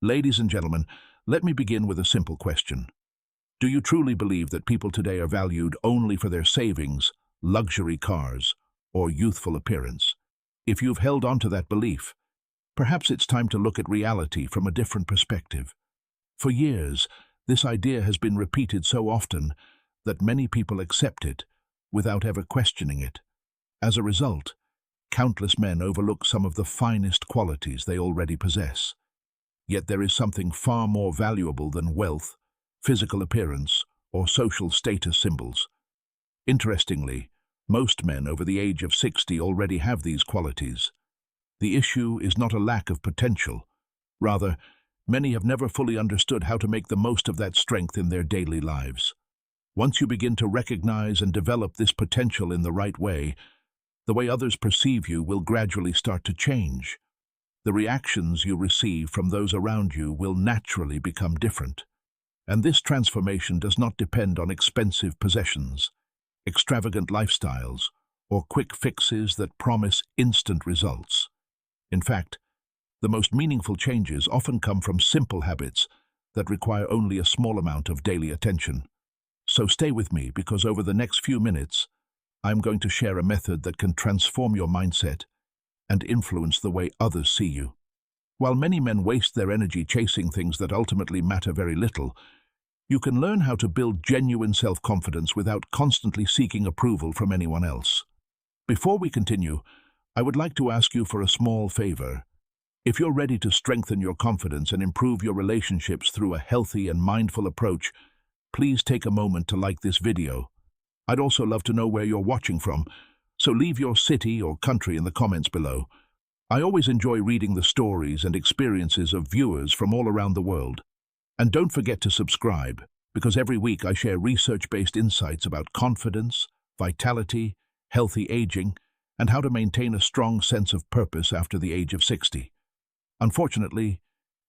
Ladies and gentlemen, let me begin with a simple question. Do you truly believe that people today are valued only for their savings, luxury cars, or youthful appearance? If you've held on to that belief, perhaps it's time to look at reality from a different perspective. For years, this idea has been repeated so often that many people accept it without ever questioning it. As a result, countless men overlook some of the finest qualities they already possess. Yet there is something far more valuable than wealth, physical appearance, or social status symbols. Interestingly, most men over the age of 60 already have these qualities. The issue is not a lack of potential. Rather, many have never fully understood how to make the most of that strength in their daily lives. Once you begin to recognize and develop this potential in the right way, the way others perceive you will gradually start to change. The reactions you receive from those around you will naturally become different. And this transformation does not depend on expensive possessions, extravagant lifestyles, or quick fixes that promise instant results. In fact, the most meaningful changes often come from simple habits that require only a small amount of daily attention. So stay with me, because over the next few minutes, I'm going to share a method that can transform your mindset and influence the way others see you. While many men waste their energy chasing things that ultimately matter very little, you can learn how to build genuine self-confidence without constantly seeking approval from anyone else. Before we continue, I would like to ask you for a small favor. If you're ready to strengthen your confidence and improve your relationships through a healthy and mindful approach, please take a moment to like this video. I'd also love to know where you're watching from, so leave your city or country in the comments below. I always enjoy reading the stories and experiences of viewers from all around the world. And don't forget to subscribe, because every week I share research-based insights about confidence, vitality, healthy aging, and how to maintain a strong sense of purpose after the age of 60. Unfortunately,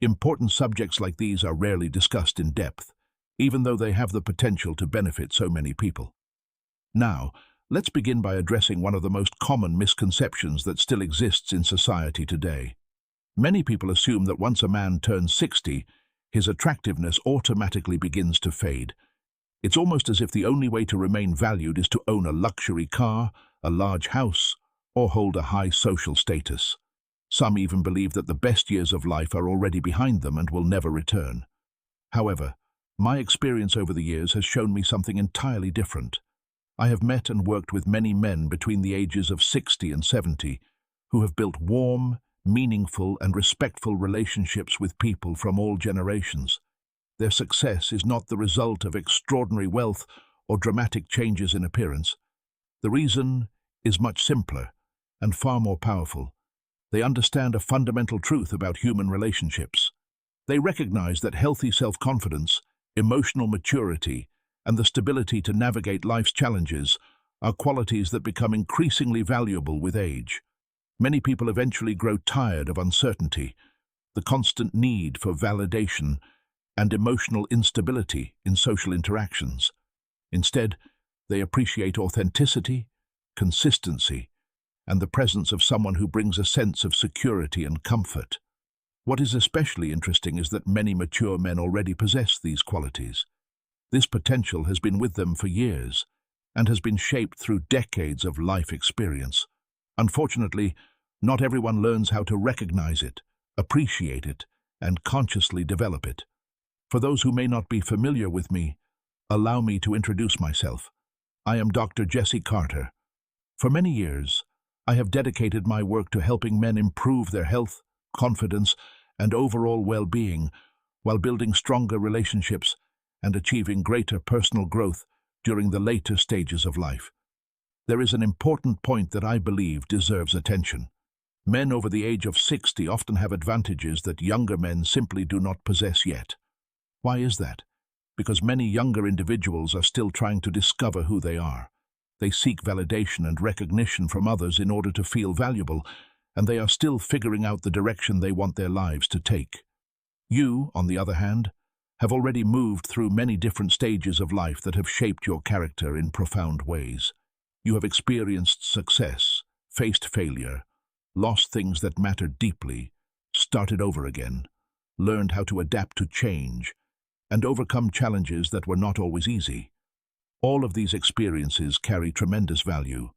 important subjects like these are rarely discussed in depth, even though they have the potential to benefit so many people. Now, let's begin by addressing one of the most common misconceptions that still exists in society today. Many people assume that once a man turns 60, his attractiveness automatically begins to fade. It's almost as if the only way to remain valued is to own a luxury car, a large house, or hold a high social status. Some even believe that the best years of life are already behind them and will never return. However, my experience over the years has shown me something entirely different. I have met and worked with many men between the ages of 60 and 70 who have built warm, meaningful, and respectful relationships with people from all generations. Their success is not the result of extraordinary wealth or dramatic changes in appearance. The reason is much simpler and far more powerful. They understand a fundamental truth about human relationships. They recognize that healthy self-confidence, emotional maturity, and the stability to navigate life's challenges are qualities that become increasingly valuable with age. Many people eventually grow tired of uncertainty, the constant need for validation, and emotional instability in social interactions. Instead, they appreciate authenticity, consistency, and the presence of someone who brings a sense of security and comfort. What is especially interesting is that many mature men already possess these qualities. This potential has been with them for years and has been shaped through decades of life experience. Unfortunately, not everyone learns how to recognize it, appreciate it, and consciously develop it. For those who may not be familiar with me, allow me to introduce myself. I am Dr. Jesse Carter. For many years, I have dedicated my work to helping men improve their health, confidence, and overall well-being while building stronger relationships and achieving greater personal growth during the later stages of life. There is an important point that I believe deserves attention. Men over the age of 60 often have advantages that younger men simply do not possess yet. Why is that? Because many younger individuals are still trying to discover who they are. They seek validation and recognition from others in order to feel valuable, and they are still figuring out the direction they want their lives to take. You, on the other hand, have already moved through many different stages of life that have shaped your character in profound ways. You have experienced success, faced failure, lost things that mattered deeply, started over again, learned how to adapt to change, and overcome challenges that were not always easy. All of these experiences carry tremendous value,